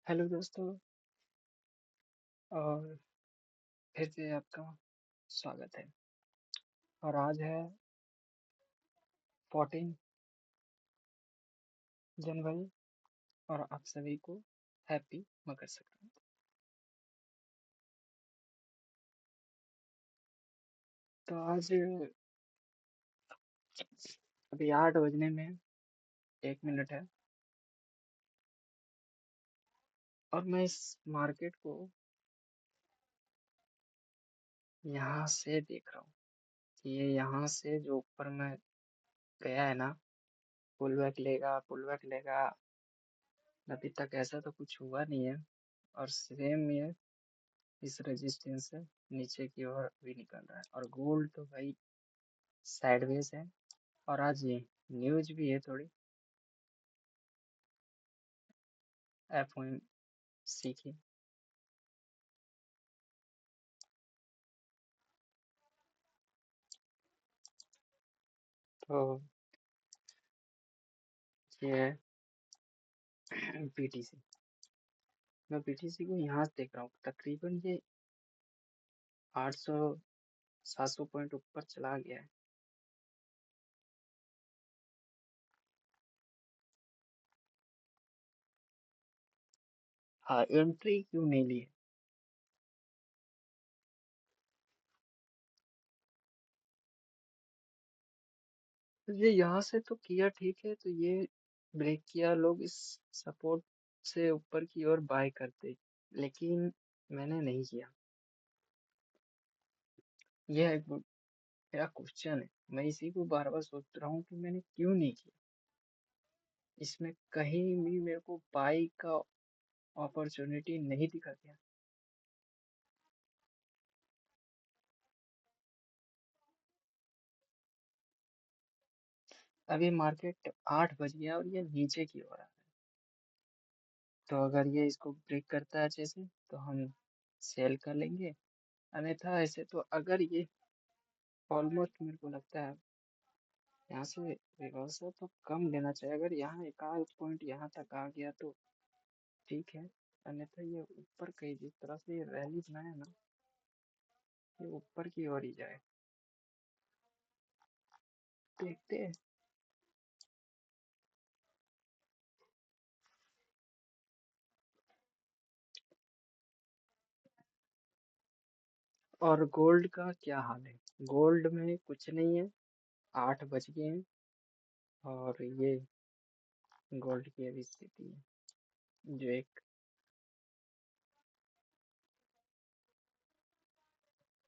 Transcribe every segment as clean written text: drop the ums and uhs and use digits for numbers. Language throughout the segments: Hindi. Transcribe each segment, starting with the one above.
हेलो दोस्तों। और फिर से आपका स्वागत है। और आज है 14 जनवरी और आप सभी को हैप्पी मकर संक्रांति। तो आज अभी 8 बजने में 1 मिनट है और मैं इस मार्केट को यहाँ से देख रहा हूँ कि ये यहाँ से जो ऊपर में गया है ना, पुल बैक लेगा। अभी तक ऐसा तो कुछ हुआ नहीं है और सेम ये इस रेजिस्टेंस से नीचे की ओर भी निकल रहा है। और गोल्ड तो भाई साइडवेज है। और आज ये न्यूज भी है थोड़ी एफओएमसी की। तो ये है बीटीसी। मैं बीटीसी को यहाँ से देख रहा हूँ, तकरीबन ये 800 700 पॉइंट ऊपर चला गया है। हाँ, एंट्री क्यों नहीं ली है? तो ये यहाँ से तो किया ठीक है, तो ये ब्रेक किया, लोग इस सपोर्ट से ऊपर की ओर बाय करते, लेकिन मैंने नहीं किया। यह एक मेरा क्वेश्चन है। मैं इसी को बार बार सोच रहा हूँ कि मैंने क्यों नहीं किया। इसमें कहीं भी मेरे को बाई का अपॉर्चुनिटी नहीं दिखा गया। अभी मार्केट 8 बज गया और ये नीचे की ओर आ रहा है। तो अगर ये इसको ब्रेक करता है अच्छे से तो हम सेल कर लेंगे, अन्यथा ऐसे तो अगर ये ऑलमोस्ट मेरे को लगता है यहाँ से रिवर्सल तो कम लेना चाहिए। अगर यहाँ एक आध पॉइंट यहाँ तक आ गया तो ठीक है, अन्यथा ये ऊपर कहीं जिस तरह से ये रैली बनाया ना, ये ऊपर की ओर ही जाए। देखते हैं। और गोल्ड का क्या हाल है? गोल्ड में कुछ नहीं है, 8 बज गए हैं और ये गोल्ड की अभी स्थिति है जो एक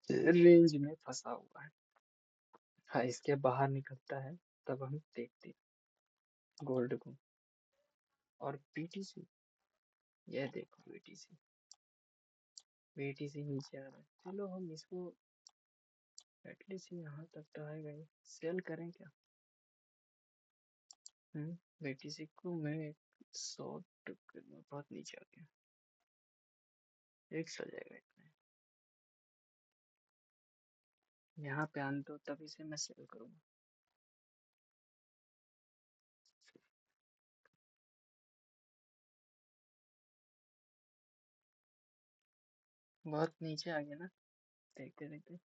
रेंज में फंसा हुआ है। हाँ, इसके बाहर निकलता है तब हम देखते हैं गोल्ड को। और बीटीसी, यह देखो बीटीसी, बीटीसी नीचे आ रहा है। चलो हम इसको एटलीस्ट यहाँ तक तो आएगा ही, सेल करें क्या? बीटीसी को मैं शॉर्ट करना, बहुत नीचे आ गया, 100 जाएगा इतना। यहाँ पे आने दो, तभी से मैं सेल करूँगा। बहुत नीचे आ गया ना, देखते देखते।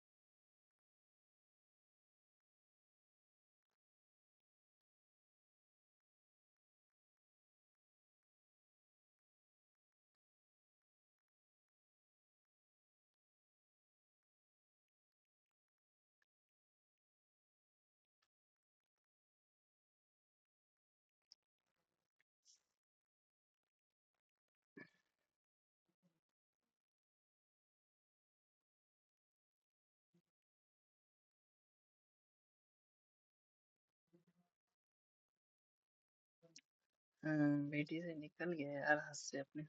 बेटी से निकल गया यार हाथ से अपने।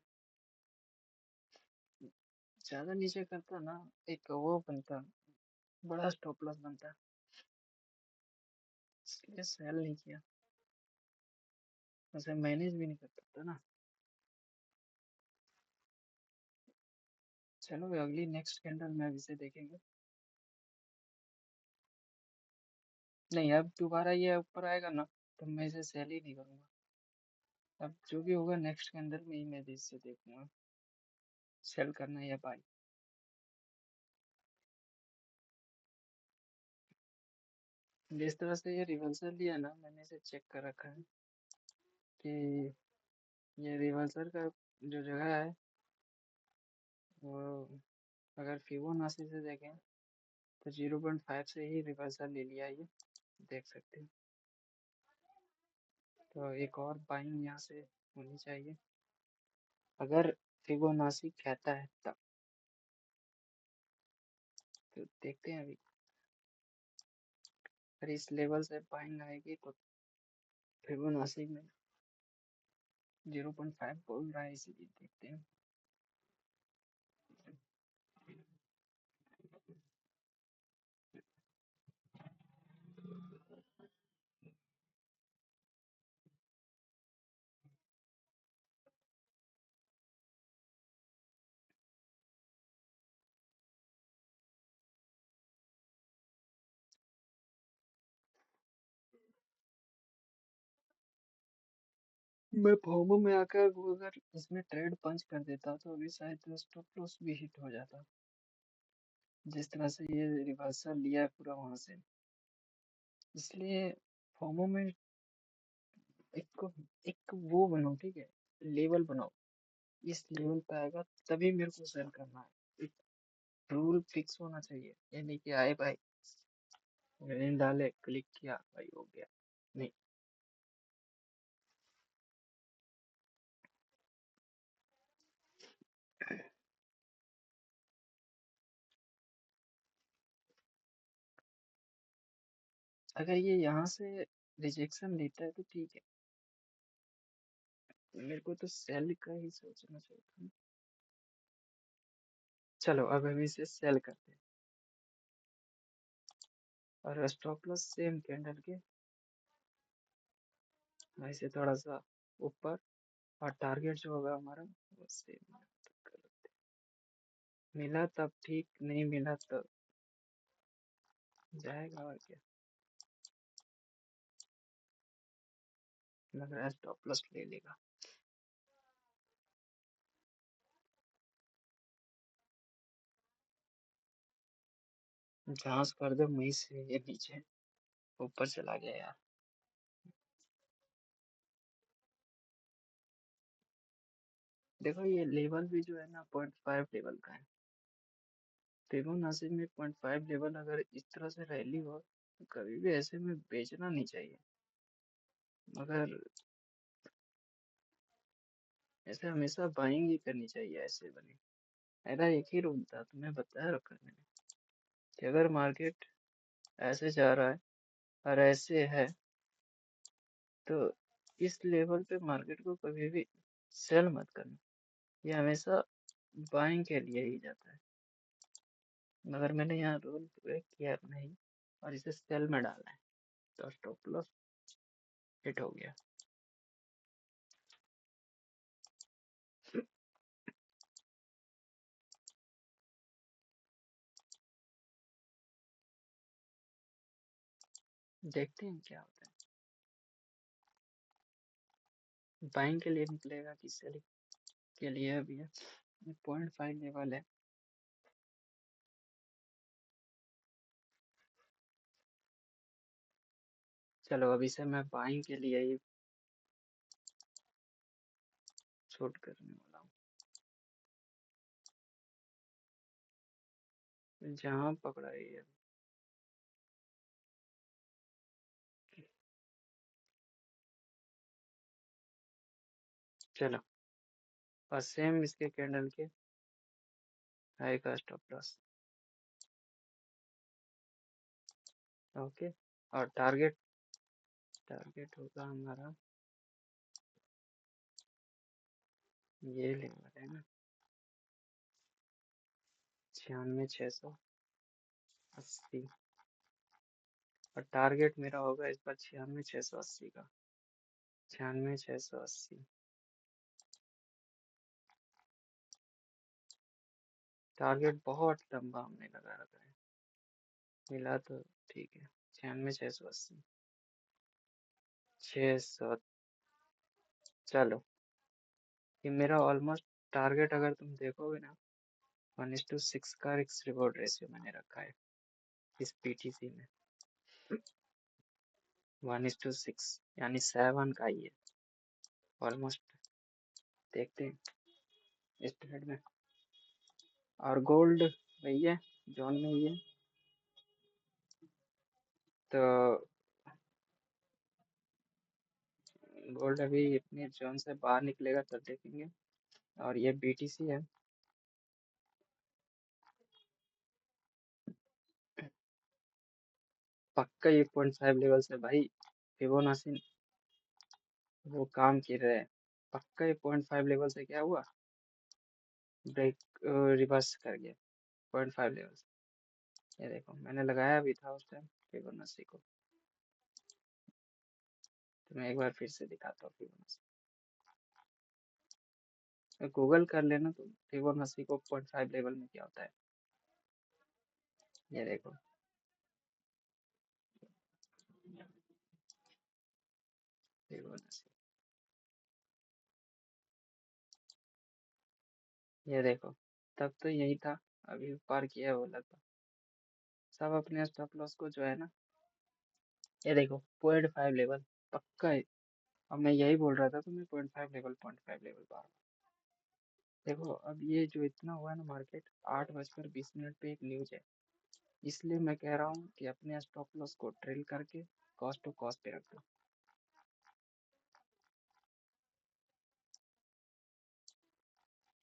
ज्यादा नीचे करता ना, एक वो बनता, बड़ा स्टॉप लॉस बनता, इसलिए सेल नहीं किया। उसे मैनेज भी नहीं कर सकता ना। चलो अगली नेक्स्ट कैंडल में अब इसे देखेंगे। नहीं, अब दोबारा ये ऊपर आएगा ना तो मैं इसे सेल ही नहीं करूंगा। अब जो भी होगा नेक्स्ट के अंदर में ही मैं इससे देखूंगा सेल करना है या बाई। जिस तरह से ये रिवर्सल लिया ना, मैंने इसे चेक कर रखा है कि ये रिवर्सल का जो जगह है वो, अगर फिबोनाची से देखें तो 0.5 से ही रिवर्सल ले लिया ये, देख सकते हैं। तो एक और बाइंग यहाँ से होनी चाहिए अगर फिबोनाची कहता है तब। तो देखते हैं अभी, अगर इस लेवल से बाइंग आएगी तो फिबोनाची में 0.5 बोल रहा है, इसीलिए देखते हैं। मैं फोमो में आकर वो अगर इसमें ट्रेड पंच कर देता तो अभी शायद स्टॉप लॉस भी हिट हो जाता। जिस तरह से ये रिवर्सल लिया है पूरा वहां से, इसलिए फोमो में एक एक वो बनाओ, ठीक है, लेवल बनाओ। इस लेवल पे आएगा तभी मेरे को सेल करना है। एक रूल फिक्स होना चाहिए, ये नहीं कि आए भाई मैंने डाले क्लिक किया भाई हो गया, नहीं। अगर ये यहाँ से रिजेक्शन लेता है तो ठीक है, मेरे को तो सेल का ही सोचना चाहिए था। चलो अब हम इसे सेल करते हैं और स्टॉप लॉस सेम कैंडल के ऐसे थोड़ा सा ऊपर, और टारगेट जो होगा हमारा वो सेम मिला तब ठीक, नहीं मिला तो जाएगा और क्या। लग रहा है स्टॉप लॉस ले लेगा। जांच कर दो वहीं से, ये नीचे ऊपर चला गया यार। देखो ये लेवल भी जो है ना 0.5 लेवल का है। फिबोनाची में 0.5 लेवल अगर इस तरह से रैली हो तो कभी भी ऐसे में बेचना नहीं चाहिए। मगर ऐसे हमेशा बाइंग ही करनी चाहिए ऐसे बने। मेरा एक ही रूल था, तुम्हें बताया रखा मैंने, कि अगर मार्केट ऐसे जा रहा है और ऐसे है तो इस लेवल पे मार्केट को कभी भी सेल मत करना। ये हमेशा बाइंग के लिए ही जाता है। मगर मैंने यहाँ रूल ब्रेक किया नहीं और इसे सेल में डाला है, तो स्टॉप लॉस हिट हो गया। देखते हैं क्या होता है, बाइंग के लिए निकलेगा कि सेलिंग के लिए। अभी है 0.5 लेवल है। चलो अभी से मैं बाइंग के लिए ही शूट करने वाला हूँ, जहाँ पकड़ा है। चलो और सेम इसके कैंडल के हाई का स्टॉप लॉस। ओके, और टारगेट, टारगेट होगा हमारा ये लेवल है ना, 96,680। और टारगेट मेरा होगा इस बार 96,680 का, 96,680। टारगेट बहुत लंबा हमने लगा रखा है, मिला तो ठीक है। 96,680, 600, चलो, ये मेरा ऑलमोस्ट टारगेट अगर तुम देखोगे ना, 1:6 का रिस्क रिवॉर्ड रेशियो मैंने रखा है इस पीटीसी में। 1:6 यानी 7 का ही है ऑलमोस्ट। देखते हैं इस ट्रेड में। और गोल्ड वही है, जोन में ही है। तो गोल्ड अभी अपने जोन से बाहर निकलेगा तब देखेंगे। और ये बीटीसी है। पक्का ये 0.5 लेवल से भाई फिबोनाची वो काम कर रहे हैं। पक्का ये 0.5 लेवल से क्या हुआ, ब्रेक रिवर्स कर गया 0.5 लेवल से। ये देखो मैंने लगाया भी था उस टाइम फिबोनाची को। तो मैं एक बार फिर से दिखाता हूँ फिबोनाची। गूगल कर लेना तो फिबोनाची को 0.5 लेवल में क्या होता है। ये देखो फिबोनाची, ये देखो तब तो यही था। अभी पार किया वो लगभग सब अपने स्टॉप लॉस को जो है ना। ये देखो 0.5 लेवल पक्का है। अब मैं यही बोल रहा था तुम्हें 0.5 लेवल बार। देखो अब ये जो इतना हुआ है ना मार्केट, 8:20 पे एक न्यूज है। इसलिए मैं कह रहा हूँ कि अपने स्टॉप लॉस को ट्रेल करके कॉस्ट टू कॉस्ट पे रख दो।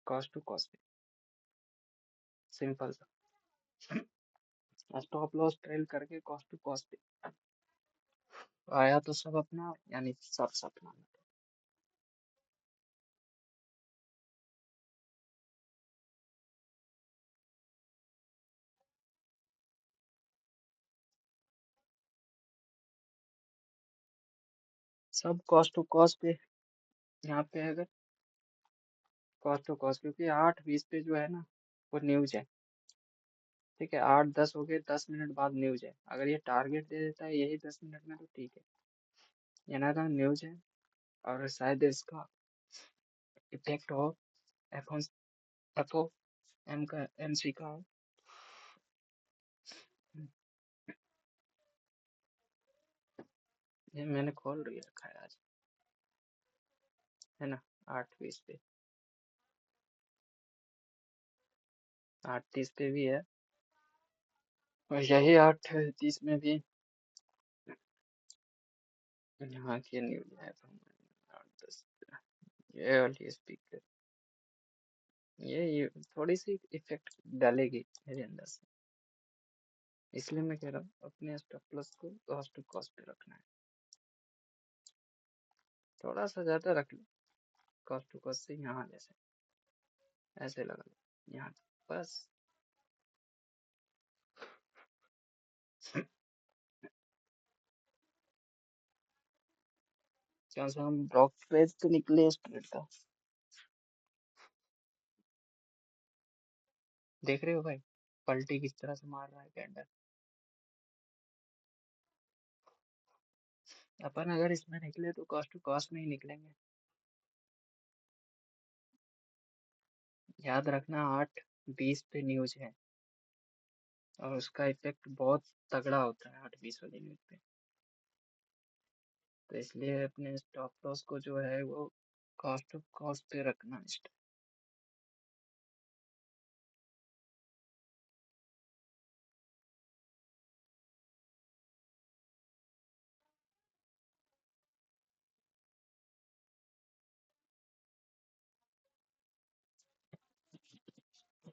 कॉस्ट टू कॉस्ट पे सिंपल सा स्टॉप लॉस ट्रेल करके कॉस्ट टू कॉस्ट पे आया तो सब अपना, यानी सब सपना। सब कॉस्ट टू कॉस्ट पे यहाँ पे अगर कॉस्ट टू कॉस्ट, क्योंकि 8:20 पे जो है ना वो न्यूज है। ठीक है, 8:10 हो गए, 10 मिनट बाद न्यूज है। अगर ये टारगेट दे देता है यही 10 मिनट में तो ठीक है। ये ना था न्यूज है। और शायद इसका इफेक्ट हो एफ ओ एम का एम सी का हो। ये मैंने खोल रही रखा है आज, है ना, 8:20 पे। 8:30 पे भी है और यही 8:30 में भी यहाँ की न्यूज है। 8:10 ये वाली स्पीकर, ये थोड़ी सी इफेक्ट डालेगी मेरे अंदर से। इसलिए मैं कह रहा हूँ अपने स्टॉप लॉस को कॉस्ट टू कॉस्ट पे रखना है। थोड़ा सा ज्यादा रख लो कॉस्ट टू कॉस्ट से, यहाँ जैसे ऐसे लगा लो यहाँ बस। क्या से हम ब्रोकरेज तो निकले इस ट्रेड का। देख रहे हो भाई पलटी किस तरह से मार रहा है कैंडल। अपन अगर इसमें निकले तो कॉस्ट टू कॉस्ट में ही निकलेंगे। याद रखना 8:20 पे न्यूज है और उसका इफेक्ट बहुत तगड़ा होता है 8:20 वाली न्यूज पे। तो इसलिए अपने स्टॉप लॉस को जो है वो कॉस्ट टू कॉस्ट पे रखना इस टाइम।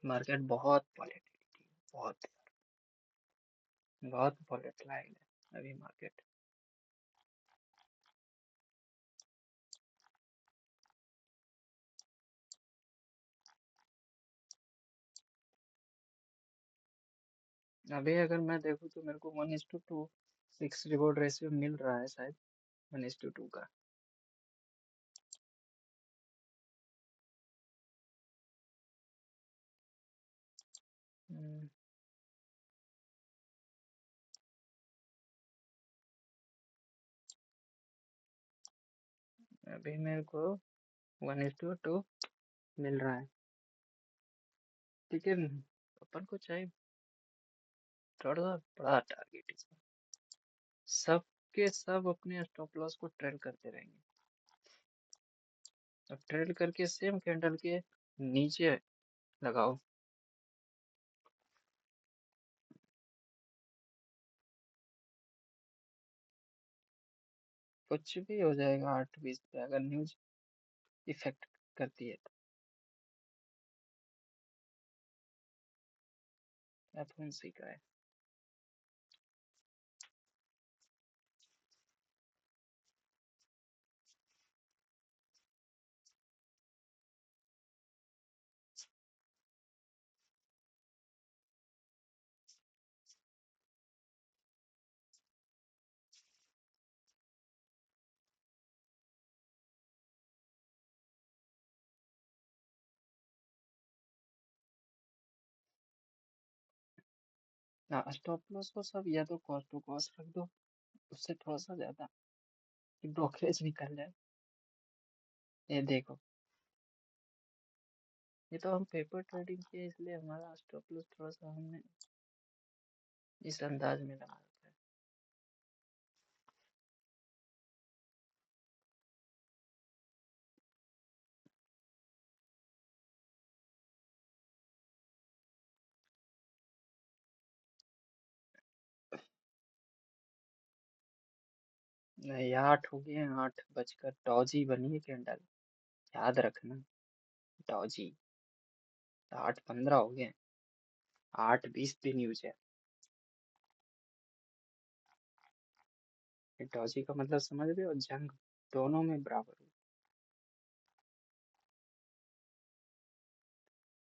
मार्केट बहुत वॉलेटिलिटी, बहुत बहुत वॉलेटाइल है अभी मार्केट। अभी अगर मैं देखूँ तो मेरे को 1:2 फिक्स रिवॉर्ड रेशियो मिल रहा है शायद, 1:2 का। हम्म, अभी मेरे को 1:2 मिल रहा है। ठीक है, अपन को चाहिए थोड़ा सा बड़ा टारगेट इसमें। सब के सब अपने स्टॉप लॉस को ट्रेल करते रहेंगे। अब ट्रेल करके सेम कैंडल के नीचे लगाओ। कुछ भी हो जाएगा 8:20 पे अगर न्यूज इफेक्ट करती है तो। F1C का है। हाँ, स्टॉप लॉस को सब या तो कॉस्ट टू कॉस्ट रख दो, उससे थोड़ा सा ज्यादा कि ब्रोकरेज निकल जाए। ये देखो, ये तो हम पेपर ट्रेडिंग किए इसलिए हमारा स्टॉप लॉस थोड़ा सा हमने इस अंदाज में लगा रखा है। नहीं, 8 हो गए, 8 बजकर डॉजी बनी है कैंडल, याद रखना। डॉजी 8:15 हो गए, 8:20 पे न्यूज है। डॉजी का मतलब समझ रहे हो, जंग दोनों में बराबर हो।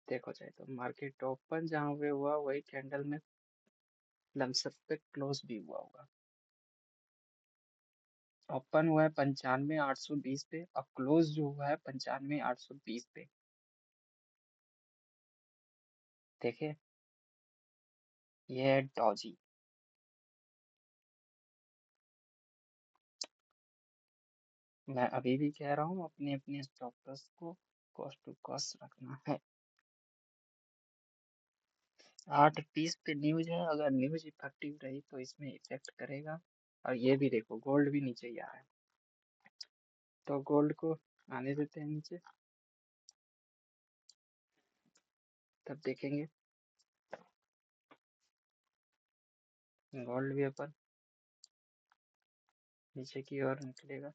देखो चाहे तो मार्केट ओपन जहाँ पे हुआ वही कैंडल में लमसम पे क्लोज भी हुआ होगा। ओपन हुआ है 95,820 पे और क्लोज जो हुआ है 95,820 पे। देखे, ये है डॉजी। मैं अभी भी कह रहा हूँ अपने अपने स्टॉप लॉस को कॉस्ट टू कॉस्ट रखना है। 8:20 पे न्यूज है, अगर न्यूज इफेक्टिव रही तो इसमें इफेक्ट करेगा। और ये भी देखो, गोल्ड भी नीचे ही आ रहा है, तो गोल्ड को आने देते हैं नीचे, तब देखेंगे। गोल्ड भी अपन नीचे की ओर निकलेगा।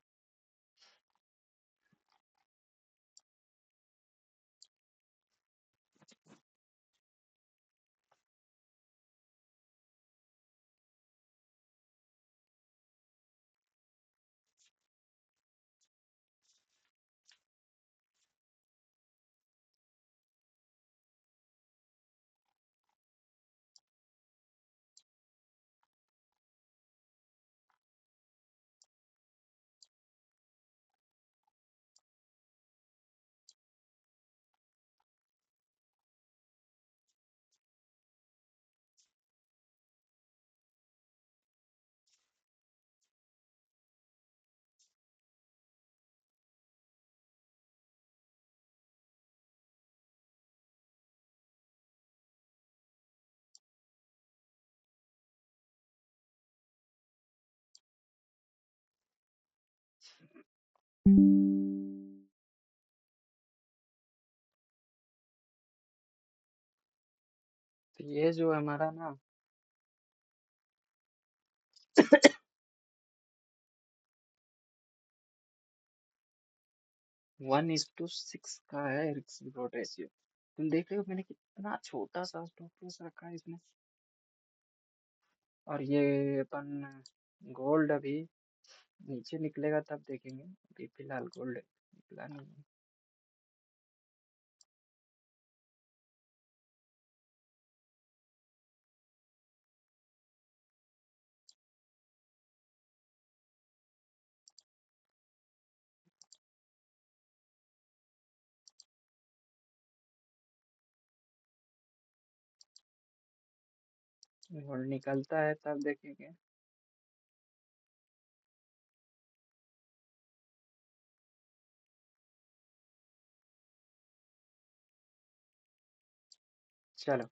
तो ये जो हमारा ना 1:6 का है रिस्क रिवॉर्ड रेशियो। तुम देख रहे हो मैंने कितना छोटा सा स्टॉप लॉस रखा है इसमें। और ये अपन गोल्ड अभी नीचे निकलेगा तब देखेंगे, अभी फिलहाल गोल्ड निकला नहीं है। गोल्ड निकलता है तब देखेंगे। चलो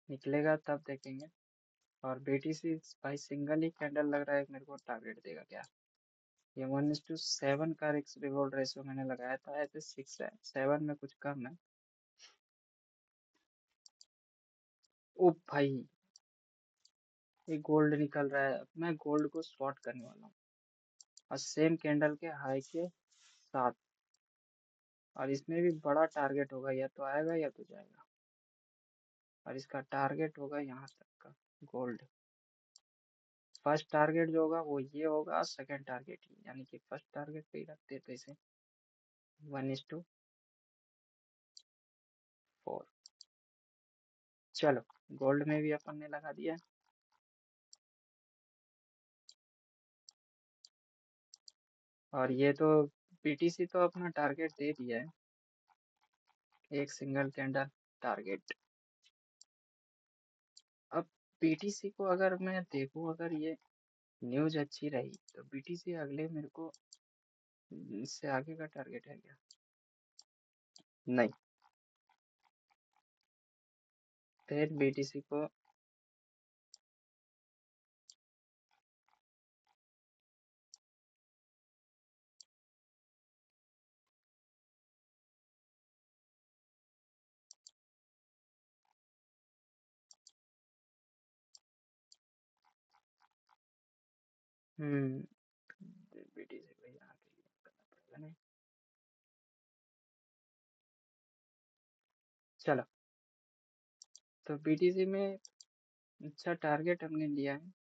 निकलेगा तब देखेंगे। और BTC भाई सिंगल ही कैंडल लग रहा है मेरे को टारगेट देगा क्या। ये 1:7 का रिस्क रिवॉर्ड रेशियो मैंने लगाया था, ऐसे 6 है, 7 में कुछ कम है। ओ भाई ये गोल्ड निकल रहा है, अब मैं गोल्ड को शॉर्ट करने वाला हूँ। और सेम कैंडल के हाई के साथ। और इसमें भी बड़ा टारगेट होगा, या तो आएगा या तो जाएगा। और इसका टारगेट होगा यहाँ तक का गोल्ड। फर्स्ट टारगेट जो होगा वो ये होगा, सेकंड टारगेट ही, यानी कि फर्स्ट टारगेट पे ही रखते थे इसे। 1:4। चलो गोल्ड में भी अपन ने लगा दिया। और ये तो BTC तो अपना टारगेट दे दिया है, एक सिंगल कैंडल टारगेट। अब BTC को अगर मैं देखूं, अगर ये न्यूज अच्छी रही तो BTC अगले मेरे को इससे आगे का टारगेट है क्या। नहीं, फिर BTC को BTC को यहाँ के लिए करना पड़ेगा नहीं। चलो तो BTC में अच्छा टारगेट हमने लिया है।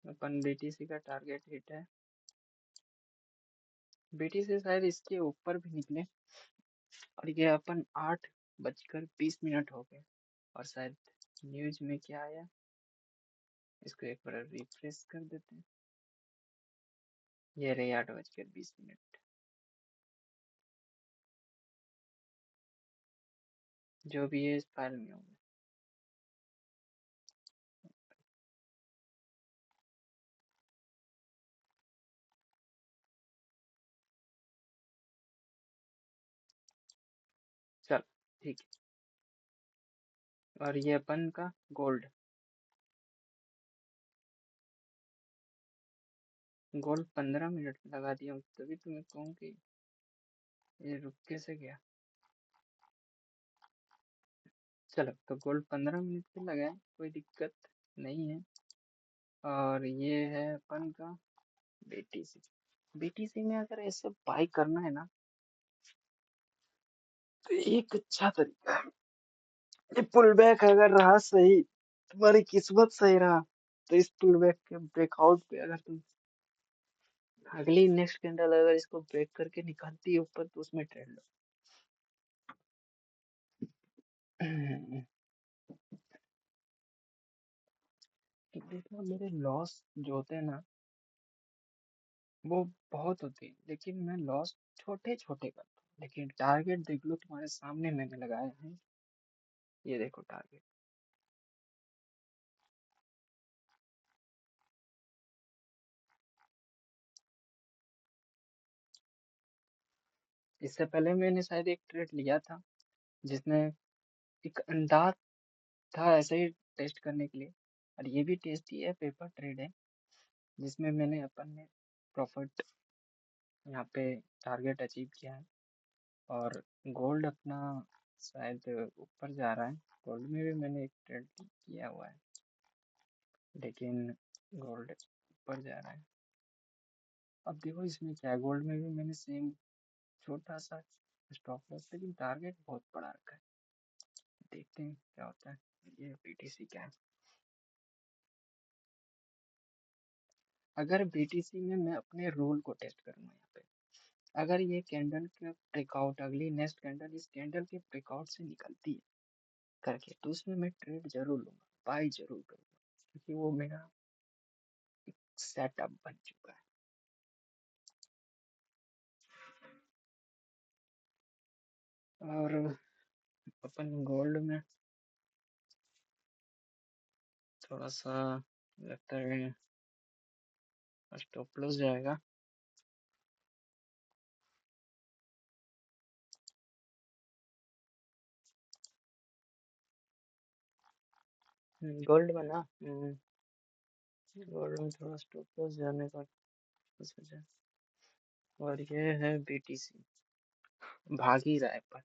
अपन BTC का टारगेट हिट है। BTC शायद इसके ऊपर भी निकले। और ये अपन 8:20 हो गए। और शायद न्यूज में क्या आया, इसको एक बार रिफ्रेश कर देते हैं। ये रही 8:20, जो भी है इस फाइल में होगा। चल ठीक है। और ये अपन का गोल्ड, गोल्ड 15 मिनट में लगा दिया हूँ, तभी तो मैं कहूँ कि ये रुक कैसे गया। चलो तो गोल्ड 15 मिनट पे लगा है, कोई दिक्कत नहीं है। और ये है अपन का BTC। BTC में अगर ऐसे बाई करना है ना, तो एक अच्छा तरीका है, ये पुल बैक अगर रहा सही, तुम्हारी किस्मत सही रहा, तो इस पुल बैक के ब्रेकआउट पे अगर तुम अगली नेक्स्ट कैंडल अगर इसको ब्रेक करके निकालती है ऊपर, तो उसमें ट्रेड लो। तो देखना मेरे लॉस जो होते हैं ना, वो बहुत होते हैं, लेकिन मैं लॉस छोटे छोटे करता हूँ। लेकिन टारगेट देख लो, तुम्हारे सामने मैंने लगाया है, ये देखो टारगेट। इससे पहले मैंने शायद एक ट्रेड लिया था, जिसमें एक अंदाज था ऐसे ही टेस्ट करने के लिए। और ये भी टेस्ट ही है, पेपर ट्रेड है, जिसमें मैंने अपन ने प्रॉफिट यहाँ पे टारगेट अचीव किया है। और गोल्ड अपना शायद ऊपर जा रहा है। गोल्ड में भी मैंने एक ट्रेड किया हुआ है, लेकिन गोल्ड ऊपर जा रहा है। अब देखो इसमें क्या है, गोल्ड में भी मैंने सेम छोटा सा स्टॉप लॉस, लेकिन टारगेट बहुत बड़ा रखा है। देखते हैं क्या होता है। ये BTC क्या है। अगर BTC में मैं अपने रूल को टेस्ट करूंगा यहाँ पे, अगर ये कैंडल का ब्रेकआउट, अगली नेक्स्ट कैंडल इस कैंडल के ब्रेकआउट से निकलती है करके, तो उसमें मैं ट्रेड जरूर लूंगा, बाई जरूर करूंगा, क्योंकि वो मेरा सेटअप बन चुका है। और अपन गोल्ड में थोड़ा सा लगता है स्टॉप लॉस जाएगा। गोल्ड में ना, गोल्ड में थोड़ा स्टॉप लॉस जाने का सोचा। और ये है बीटीसी, भाग ही रहा है पर।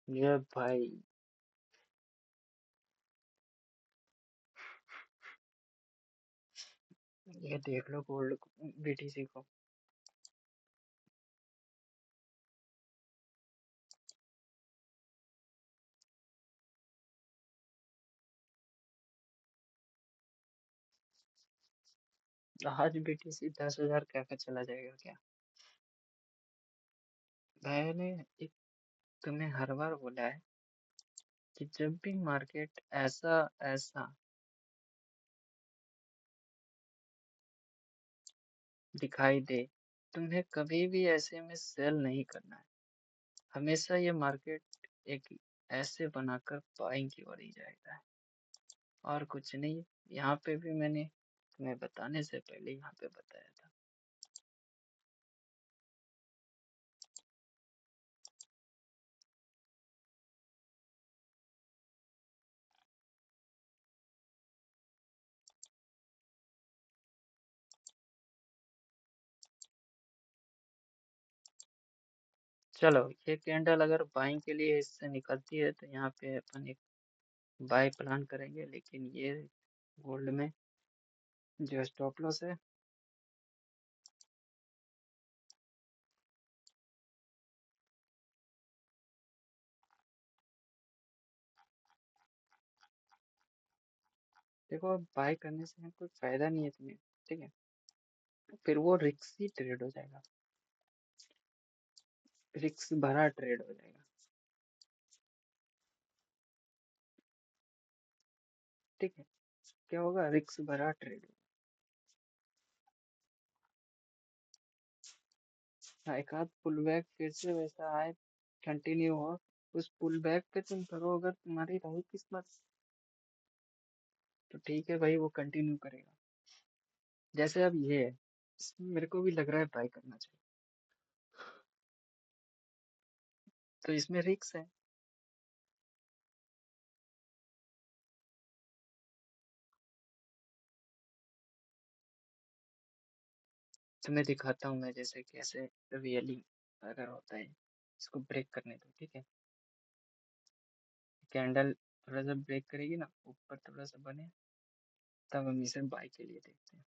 ये भाई, ये देख लो गोल्ड बीटीसी को। आज बीटीसी 10,000 का चला जाएगा क्या? मैंने एक तुम्हें हर बार बोला है कि जब भी मार्केट ऐसा ऐसा दिखाई दे, तुम्हें कभी भी ऐसे में सेल नहीं करना है। हमेशा ये मार्केट एक ऐसे बनाकर बाइंग की ओर ही जाएगा है, और कुछ नहीं। यहाँ पे भी मैंने तुम्हें बताने से पहले यहाँ पे बताया था। चलो, ये कैंडल अगर बाइंग के लिए इससे निकलती है तो यहाँ पे अपन एक बाय प्लान करेंगे, लेकिन ये गोल्ड में जो स्टॉप लॉस है, देखो बाय करने से कोई फायदा नहीं है तुम्हें, ठीक है? फिर वो रिस्की ट्रेड हो जाएगा, रिस्क भरा ट्रेड हो जाएगा, ठीक है? क्या होगा? रिस्क भरा ट्रेड। हाँ, एक आध पुल बैक फिर से वैसा आए, कंटिन्यू हो, उस पुल बैक पे तुम करो, अगर तुम्हारी रही किस्मत तो ठीक है भाई, वो कंटिन्यू करेगा। जैसे अब ये है, इसमें मेरे को भी लग रहा है बाय करना चाहिए, तो इसमें रिस्क है। तुम्हें दिखाता हूँ मैं जैसे कैसे रियली अगर होता है। इसको ब्रेक करने दो, ठीक है? कैंडल थोड़ा सा ब्रेक करेगी ना, ऊपर थोड़ा सा बने, तब हम इसे बाय के लिए देखते हैं।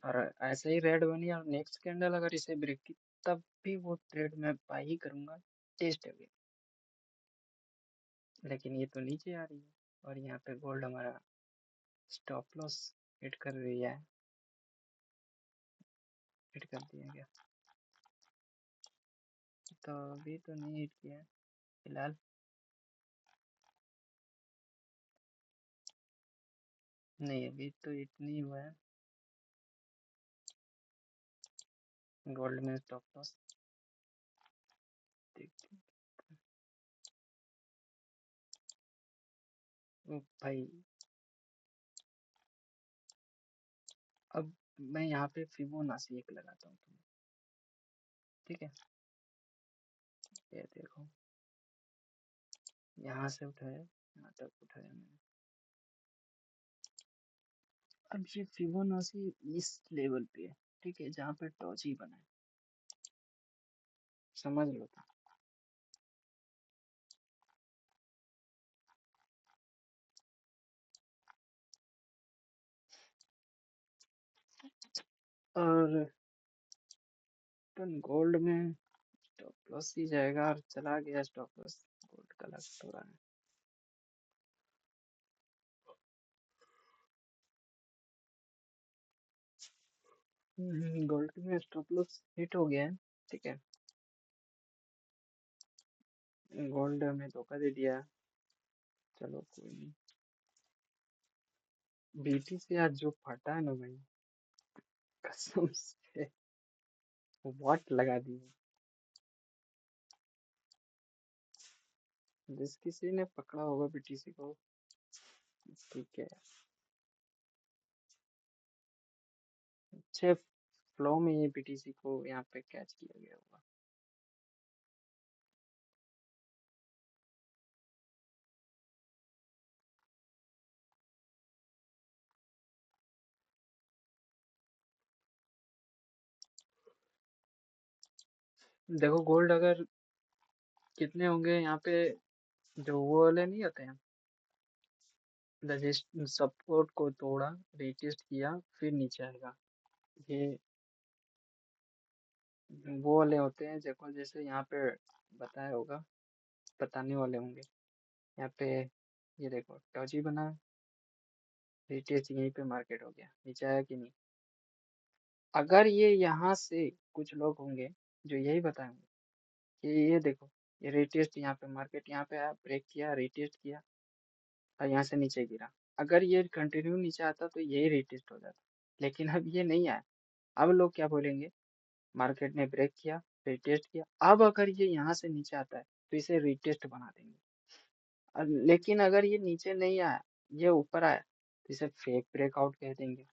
और ऐसे ही रेड बनी और नेक्स्ट कैंडल अगर इसे ब्रेक की, तब भी वो ट्रेड मैं बाय ही करूंगा, टेस्ट अवे। लेकिन ये तो नीचे आ रही है, और यहाँ पे गोल्ड हमारा स्टॉप लॉस हिट कर रही है। हिट कर दिया गया, तो अभी तो नहीं हिट किया है फिलहाल। नहीं, अभी तो हिट नहीं हुआ है गोल्ड में स्टॉप लॉस। देखते हैं। ओ भाई, अब मैं यहाँ पे फिबोनाची एक लगाता हूँ तुम्हें, ठीक है? ये देखो, यहाँ से उठाया, यहाँ तक उठाया मैंने। अब ये फिबोनाची इस लेवल पे है, ठीक है, जहाँ पे टॉची बना है, समझ लो तो। और अपन गोल्ड में स्टॉप लॉस ही जाएगा, और चला गया स्टॉप लॉस। गोल्ड का लग तो रहा है। गोल्ड में स्टॉप लॉस हिट हो गया है, ठीक है? गोल्ड हमें धोखा दे दिया, चलो कोई नहीं। बीटी से आज जो फटा है ना भाई, कसम से वाट लगा दी। जिस किसी ने पकड़ा होगा बीटीसी को, ठीक है, अच्छे फ्लो में ये बीटीसी को यहाँ पे कैच किया गया होगा। देखो गोल्ड अगर कितने होंगे यहाँ पे, जो वो वाले नहीं होते हैं, रजिस्ट सपोर्ट को तोड़ा, रिटेस्ट किया, फिर नीचे आएगा, ये वो वाले होते हैं। देखो जैसे यहाँ पे बताया होगा, बताने वाले होंगे यहाँ पे। ये देखो डॉजी बना, रिटेस्ट यहीं पे मार्केट हो गया, नीचे आया कि नहीं। अगर ये यहाँ से कुछ लोग होंगे जो यही बताएंगे कि ये देखो, ये रिटेस्ट यहाँ पे मार्केट यहाँ पे आया, ब्रेक किया, रिटेस्ट किया और यहाँ से नीचे गिरा। अगर ये कंटिन्यू नीचे आता तो यही रिटेस्ट हो जाता, लेकिन अब ये नहीं आया। अब लोग क्या बोलेंगे, मार्केट ने ब्रेक किया, रिटेस्ट किया, अब अगर ये यहाँ से नीचे आता है तो इसे रिटेस्ट बना देंगे। लेकिन अगर ये नीचे नहीं आया, ये ऊपर आया, तो इसे फेक ब्रेकआउट कह देंगे।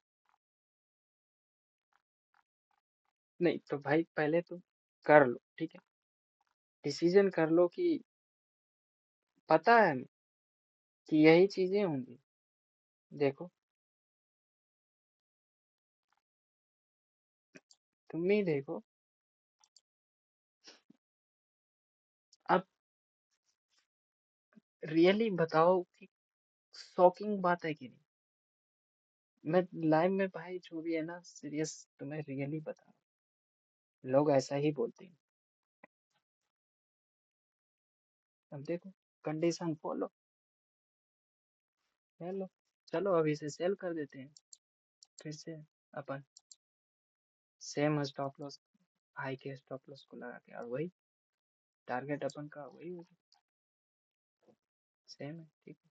नहीं तो भाई पहले तो कर लो, ठीक है, डिसीजन कर लो कि पता है हमें कि यही चीजें होंगी। देखो तुम ही देखो, अब रियली बताओ कि शॉकिंग बात है कि नहीं। मैं लाइव में भाई जो भी है ना, सीरियस तुम्हें रियली बता रहा हूँ, लोग ऐसा ही बोलते हैं। अब देखो, कंडीशन फॉलो, हेलो, चलो अभी से सेल कर देते हैं फिर से अपन, सेम स्टॉप लॉस, हाई के स्टॉप लॉस को लगा के, और वही टारगेट अपन का वही होगा, सेम है, ठीक है।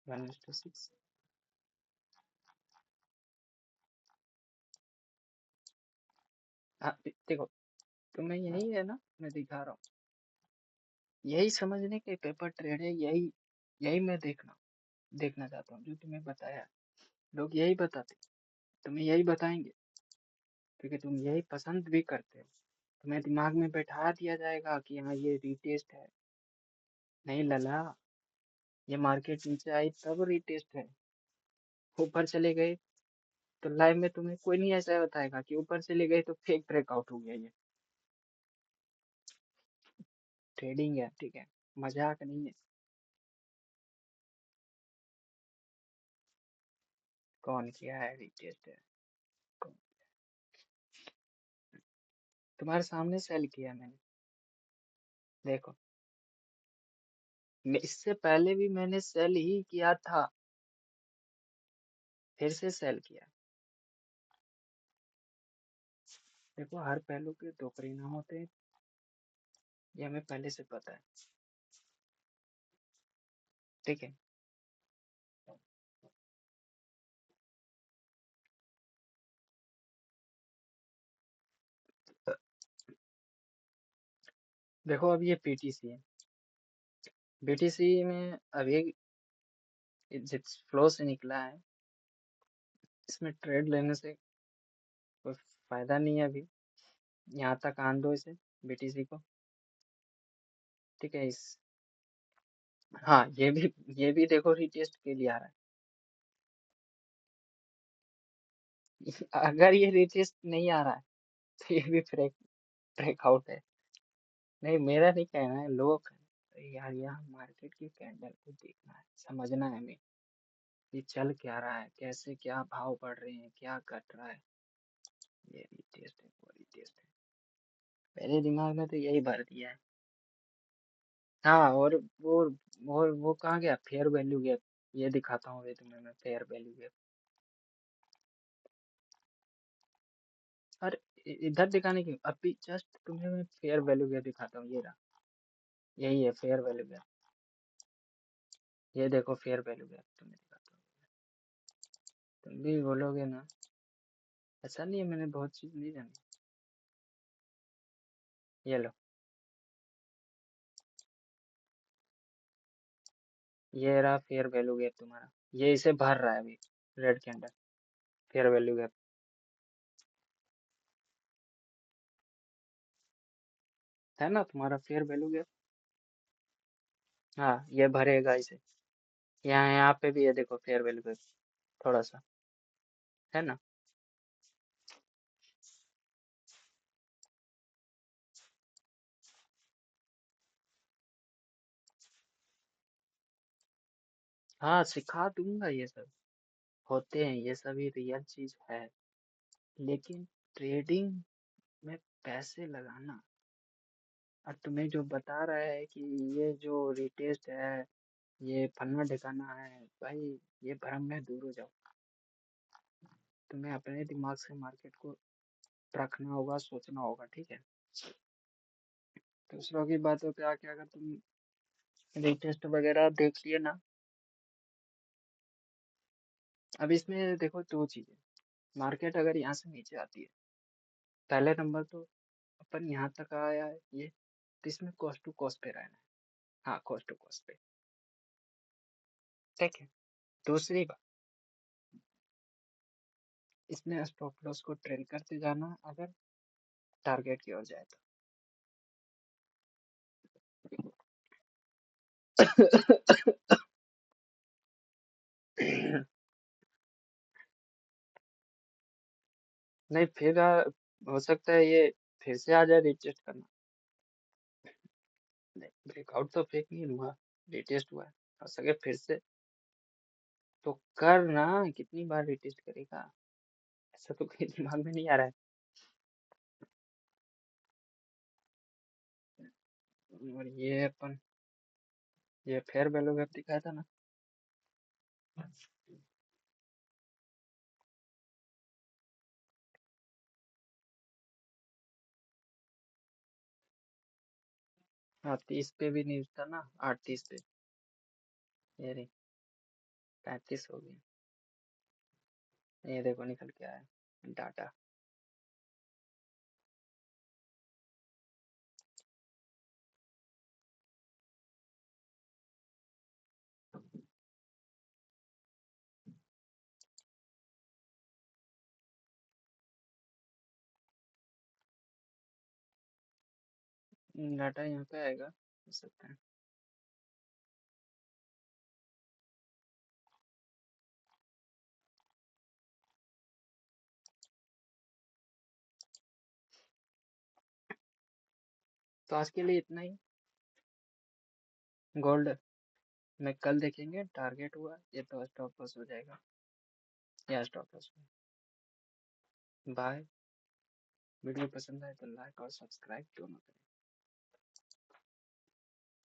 1:6। हाँ देखो, तुम्हें यही है ना, मैं दिखा रहा हूँ, यही समझने के पेपर ट्रेड है, यही यही मैं देखना चाहता हूँ, जो तुम्हें बताया। लोग यही बताते, तुम्हें यही बताएंगे, क्योंकि तुम यही पसंद भी करते हो। तुम्हें दिमाग में बैठा दिया जाएगा कि हाँ ये रीटेस्ट है। नहीं लला, ये मार्केट नीचे आई तब रीटेस्ट है। ऊपर चले गए तो लाइव में तुम्हें कोई नहीं ऐसा बताएगा कि ऊपर चले गए तो फेक ब्रेकआउट हो गया। ये ट्रेडिंग है, ठीक है, मजाक नहीं है। कौन किया है रीटेस्ट है? कौन? तुम्हारे सामने सेल किया मैंने, देखो, इससे पहले भी मैंने सेल ही किया था, फिर से सेल किया। देखो हर पहलू के दो परिणाम होते हैं, ये हमें पहले से पता है, ठीक है। देखो अब ये पीटीसी है, बीटीसी में अभी जिस फ्लो से निकला है, इसमें ट्रेड लेने से कोई फायदा नहीं है अभी। यहाँ तक आन दो इसे, बीटीसी को, ठीक है। इस हाँ, ये भी देखो रिटेस्ट के लिए आ रहा है। अगर ये रिटेस्ट नहीं आ रहा है तो ये भी ब्रेकआउट है। नहीं मेरा नहीं कहना है, लोग अरे यार यहाँ मार्केट की कैंडल को देखना है, समझना है हमें कि चल क्या रहा है, कैसे क्या भाव बढ़ रहे हैं, क्या घट रहा है। ये रिटेस्ट है, वो रिटेस्ट है, मेरे दिमाग में तो यही भर दिया है। हाँ, और वो कहाँ गया फेयर वैल्यू गैप, ये दिखाता हूँ अभी तुम्हें मैं फेयर वैल्यू गैप। और इधर दिखाने की, अभी जस्ट तुम्हें मैं फेयर वैल्यू गैप दिखाता हूँ, ये रहा, यही है फेयर वैल्यू गैप। ये देखो फेयर वैल्यू गैप तुम्हें दिखाता हूँ। तुम भी बोलोगे ना। ऐसा नहीं है, मैंने बहुत चीज नहीं जानी। ये लो, ये रहा फेयर वैल्यू गैप तुम्हारा। ये इसे भर रहा है अभी, रेड के अंदर। फेयर वैल्यू गैप है ना तुम्हारा, फेयर वैल्यू गैप। हाँ, ये भरेगा इसे। यहाँ पे भी है, देखो फेयर वैल्यू गैप, थोड़ा सा है ना। हाँ, सिखा दूंगा, ये सब होते हैं, ये सभी रियल चीज है। लेकिन ट्रेडिंग में पैसे लगाना, और तुम्हें जो बता रहा है कि ये जो रिटेस्ट है, ये फलना ढिकाना है, भाई ये भ्रम में दूर हो जाओ। तुम्हें अपने दिमाग से मार्केट को रखना होगा, सोचना होगा, ठीक है। दूसरों की बातों पे आके अगर तुम रिटेस्ट वगैरह देख लिए ना। अब इसमें देखो दो चीजें। मार्केट अगर यहाँ से नीचे आती है, पहले नंबर तो अपन यहाँ तक आया है ये, तो इसमें कॉस्ट टू कॉस्ट पे रहना है। हाँ, कॉस्ट टू कॉस्ट पे, ठीक है। दूसरी बात, इसमें स्टॉप लॉस को ट्रेल करते जाना अगर टारगेट की ओर जाए तो। नहीं, फिर हो सकता है ये फिर से आ जाए रिटेस्ट करना। नहीं, ब्रेकआउट तो फेक नहीं हुआ, रिटेस्ट हुआ है। हो सके फिर से, तो कर ना, कितनी बार रिटेस्ट करेगा। ऐसा तो कोई दिमाग में नहीं आ रहा है। और ये अपन, ये फेयर वैल्यू गैप दिखाया था ना। हाँ, 30 पे भी नहीं था ना, 8:30 पे। ये रही, 35 हो गई। ये देखो निकल के आया डाटा। डाटा यहाँ पे आएगा, हो सकता है। तो आज के लिए इतना ही। गोल्ड में कल देखेंगे, टारगेट हुआ ये तो स्टॉप लॉस हो जाएगा, या स्टॉप लॉस। बाय। वीडियो पसंद आए तो लाइक और सब्सक्राइब दोनों करें।